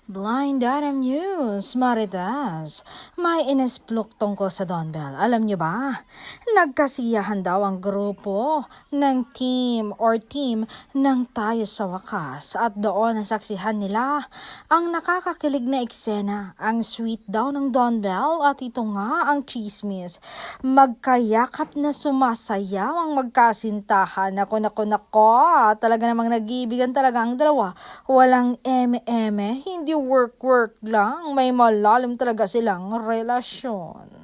Blind Item News, Maritas. May inesplok tungkol sa Don Bell. Alam niyo ba? Nagkasiyahan daw ang grupo ng team ng Tayo sa Wakas at doon nasaksihan nila ang nakakakilig na eksena. Ang sweet daw ng Don Bell at ito nga ang chismis. Magkayakap na sumasayaw ang magkasintahan. Nako, talaga namang nag-iibigan talaga ang dalawa. Walang eme-eme, hindi work lang, may malalim talaga silang relasyon.